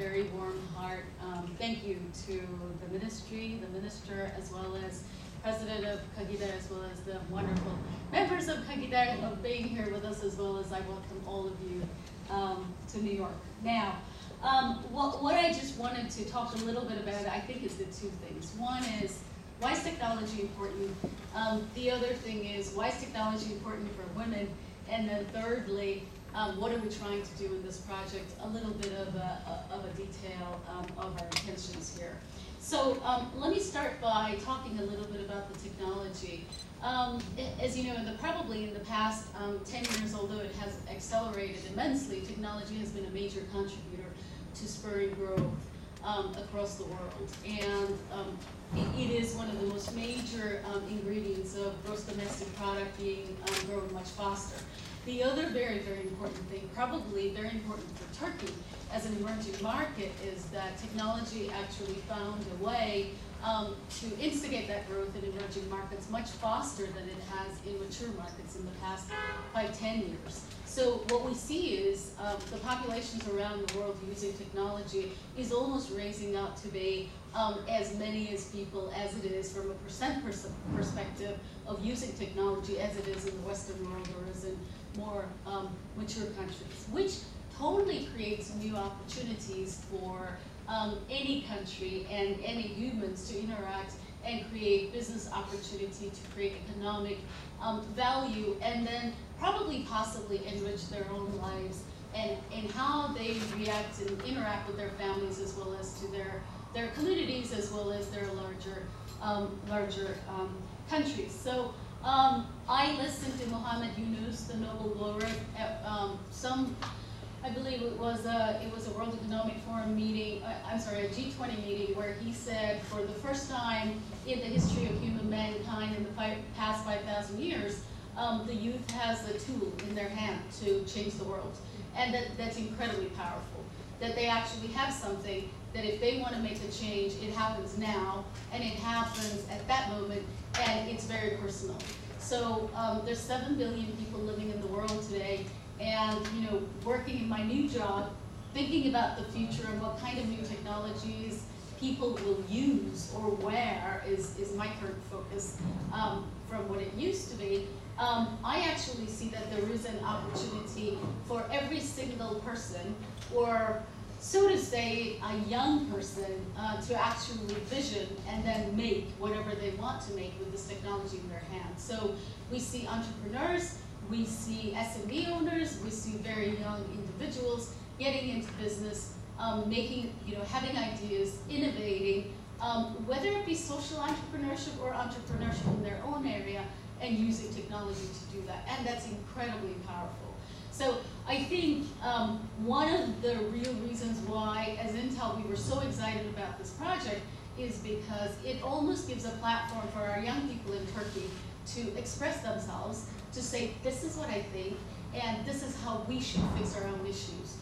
very warm heart thank you to the ministry, the minister, as well as President of Kagidar, as well as the wonderful members of Kagidar, of being here with us, as well as I welcome all of you to New York. Now, what I just wanted to talk a little bit about, I think, is the two things. One is, why is technology important? The other thing is, why is technology important for women? And then thirdly, what are we trying to do in this project? A little bit of a detail of our intentions here. So let me start by talking a little bit about the technology. As you know, probably in the past 10 years, although it has accelerated immensely, technology has been a major contributor to spurring growth across the world. And it is one of the most major ingredients of gross domestic product being grown much faster. The other very, very important thing, probably very important for Turkey as an emerging market, is that technology actually found a way to instigate that growth in emerging markets much faster than it has in mature markets in the past 5-10 years. So what we see is the populations around the world using technology is almost raising up to be as many as people as it is from a percent perspective of using technology as it is in the Western world or as in more mature countries, which totally creates new opportunities for any country and any humans to interact and create business opportunity, to create economic value, and then probably possibly enrich their own lives and how they react and interact with their families, as well as to their communities, as well as their larger countries. So I listened to Muhammad Yunus, the Nobel laureate, at I believe it was a World Economic Forum meeting, a G20 meeting, where he said, for the first time in the history of human mankind in the past 5,000 years, the youth has a tool in their hand to change the world. And that's incredibly powerful, that they actually have something that if they want to make a change, it happens now, and it happens at that moment, and it's very personal. So there's 7 billion people living in the world today, and working in my new job, thinking about the future and what kind of new technologies people will use or where is my current focus from what it used to be. I actually see that there is an opportunity for every single person, or so to say, a young person, to actually vision and then make whatever they want to make with this technology in their hands. So we see entrepreneurs, we see SME owners, we see very young individuals getting into business, having ideas, innovating, whether it be social entrepreneurship or entrepreneurship in their own area, and using technology to do that. And that's incredibly powerful. So I think one of the real reasons why, as Intel, we were so excited about this project is because it almost gives a platform for our young people in Turkey to express themselves, to say, this is what I think, and this is how we should fix our own issues,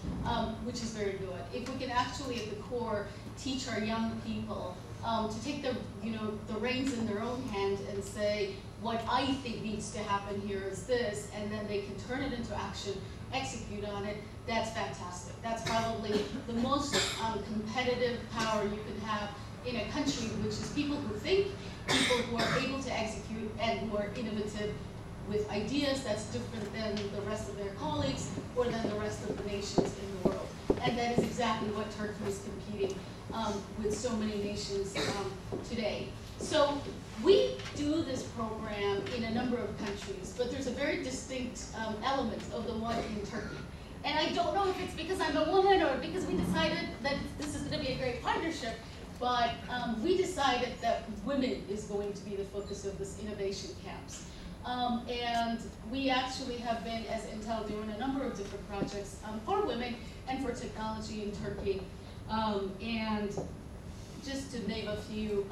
which is very good. If we can actually, at the core, teach our young people to take the reins in their own hand and say, what I think needs to happen here is this, and then they can turn it into action, execute on it, that's fantastic. That's probably the most competitive power you can have in a country, which is people who think, people who are able to execute, and who are innovative with ideas that's different than the rest of their colleagues or than the rest of the nations in the world. And that is exactly what Turkey is competing with so many nations today. So we do this program in a number of countries, but there's a very distinct element of the one in Turkey. And I don't know if it's because I'm a woman or because we decided that this is going to be a great partnership, but we decided that women is going to be the focus of this innovation camps. And we actually have been, as Intel, doing a number of different projects for women and for technology in Turkey. And just to name a few,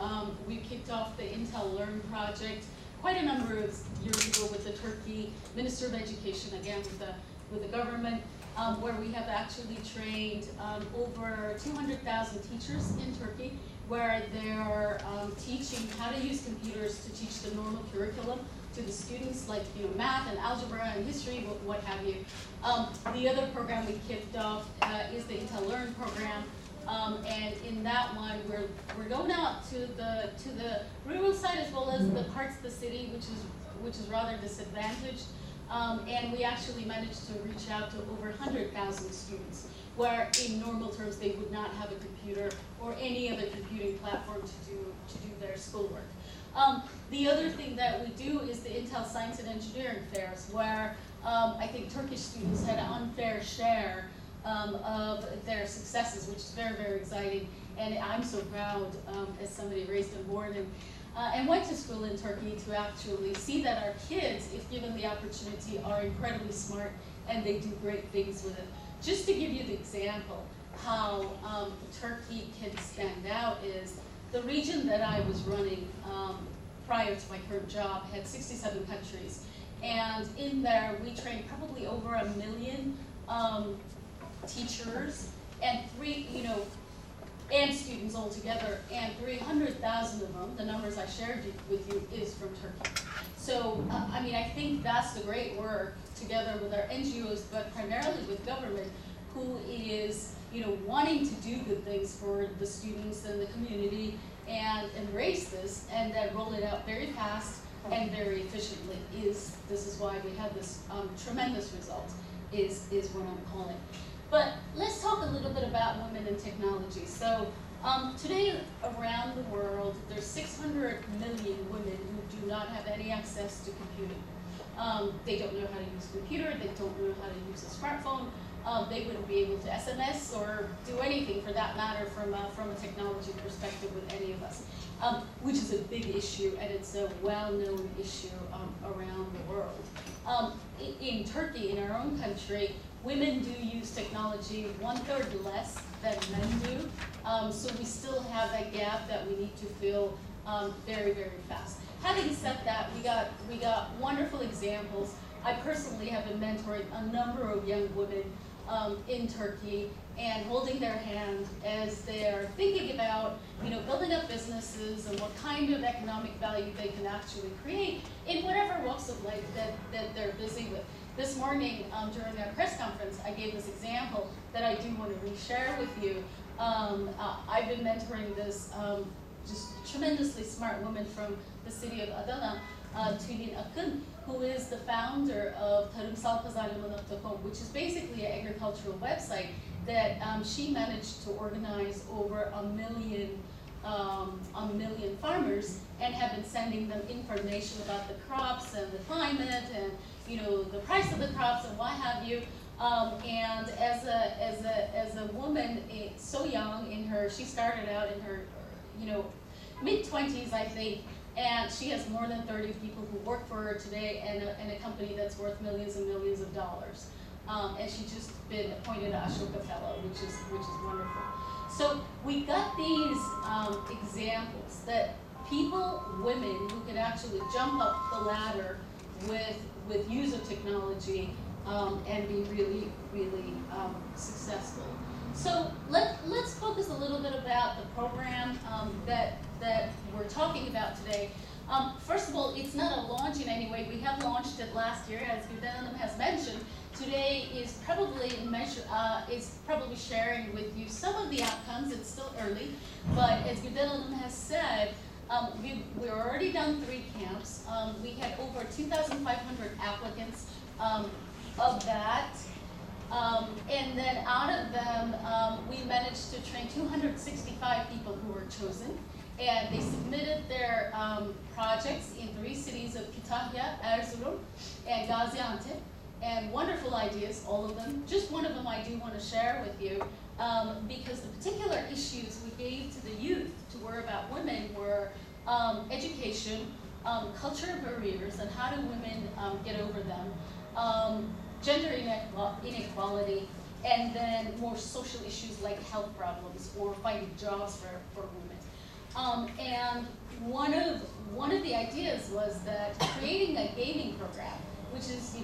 we kicked off the Intel Learn project quite a number of years ago with the Turkey Minister of Education, again with the government, where we have actually trained over 200,000 teachers in Turkey, where they're teaching how to use computers to teach the normal curriculum to the students, like math and algebra and history, what have you. The other program we kicked off is the Intel Learn program, And in that one, we're going out to the rural side as well as the parts of the city which is rather disadvantaged. And we actually managed to reach out to over 100,000 students, where in normal terms they would not have a computer or any other computing platform to do their schoolwork. The other thing that we do is the Intel Science and Engineering Fairs, where I think Turkish students had an unfair share of their successes, which is very, very exciting. And I'm so proud as somebody raised and born and went to school in Turkey to actually see that our kids, if given the opportunity, are incredibly smart and they do great things with it. Just to give you the example how Turkey can stand out is the region that I was running prior to my current job had 67 countries. And in there, we trained probably over 1 million teachers and and students altogether, and 300,000 of them, the numbers I shared with you, is from Turkey. So, I mean, I think that's the great work together with our NGOs, but primarily with government, who is, wanting to do good things for the students and the community and embrace this and then roll it out very fast and very efficiently. This is why we have this tremendous result, is what I'm calling. But let's talk a little bit about women in technology. So today around the world, there's 600 million women who do not have any access to computing. They don't know how to use a computer, they don't know how to use a smartphone, they wouldn't be able to SMS or do anything for that matter from a technology perspective with any of us, which is a big issue, and it's a well-known issue around the world. In Turkey, in our own country, women do use technology 1/3 less than men do, so we still have that gap that we need to fill very, very fast. Having said that, we got wonderful examples. I personally have been mentoring a number of young women in Turkey and holding their hand as they're thinking about, building up businesses and what kind of economic value they can actually create in whatever walks of life that they're busy with. This morning, during our press conference, I gave this example that I do want to reshare with you. I've been mentoring this just tremendously smart woman from the city of Adana, Tülin Akın, who is the founder of tarımsalpazarlama.com, which is basically an agricultural website that she managed to organize over 1 million farmers and have been sending them information about the crops and the climate and the price of the crops and what have you. And as a woman so young, she started out in her mid-20s, I think, and she has more than 30 people who work for her today, and a company that's worth millions and millions of dollars. And she's just been appointed an Ashoka Fellow, which is wonderful. So we got these examples that women who can actually jump up the ladder with use of technology and be really, really successful. So let's focus a little bit about the program that we're talking about today. First of all, it's not a launch in any way. We have launched it last year, as Gülden has mentioned. Today is probably sharing with you some of the outcomes. It's still early, but as Gülden has said, we've already done 3 camps. We had over 2,500 applicants of that. And then out of them, we managed to train 265 people who were chosen. And they submitted their projects in 3 cities of Kütahya, Erzurum, and Gaziantep. And wonderful ideas, all of them. Just one of them I do want to share with you, because the particular issues we gave to the youth to worry about women were education, cultural barriers, and how do women get over them, gender inequality, and then more social issues like health problems or finding jobs for women. And one of the ideas was that creating a gaming program, which is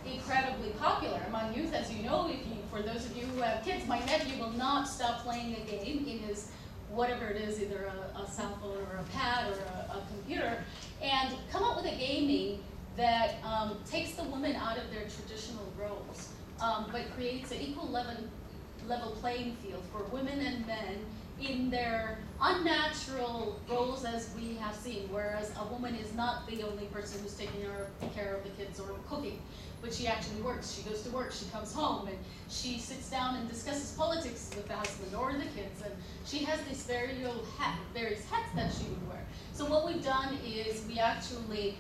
incredibly popular among youth, as you know. For those of you who have kids, my nephew will not stop playing a game in his whatever it is, either a cell phone or a pad or a computer, and come up with a gaming that takes the women out of their traditional roles, but creates an equal level playing field for women and men in their unnatural roles as we have seen, whereas a woman is not the only person who's taking care of the kids or cooking, but she actually works. She goes to work, she comes home, and she sits down and discusses politics with the husband or the kids, and she has these various hats that she would wear. So what we've done is we actually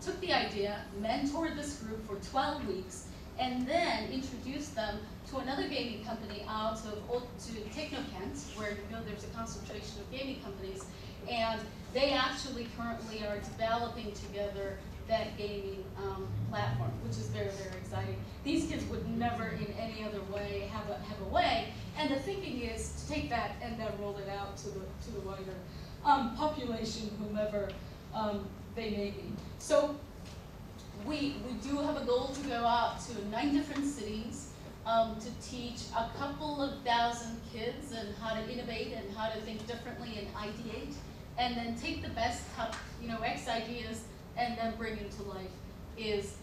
took the idea, mentored this group for 12 weeks, and then introduced them to another gaming company out to Technokent, where you know there's a concentration of gaming companies, and they actually currently are developing together that gaming platform, which is very, very exciting. These kids would never in any other way have a way, and the thinking is to take that and then roll it out to the wider population, whomever they may be. So we do have a goal to go out to 9 different cities to teach a couple of thousand kids and how to innovate and how to think differently and ideate, and then take the best X ideas and then bring them to life is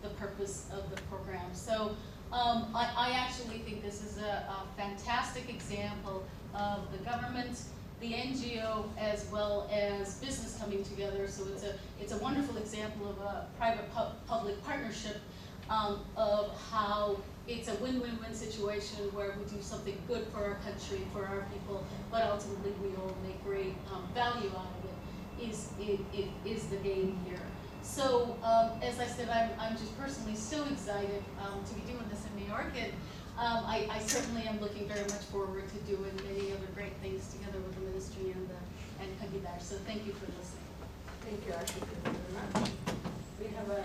the purpose of the program. So I actually think this is a fantastic example of the government, the NGO, as well as business coming together. So it's a wonderful example of a private-public partnership of how it's a win-win-win situation where we do something good for our country, for our people, but ultimately we all make great value out of it, is the game here. So as I said, I'm just personally so excited to be doing this in New York, and I certainly am looking very much forward to doing many other great things together with the ministry and Kagidar. So thank you for listening. Thank you, Ashika, very much. We have a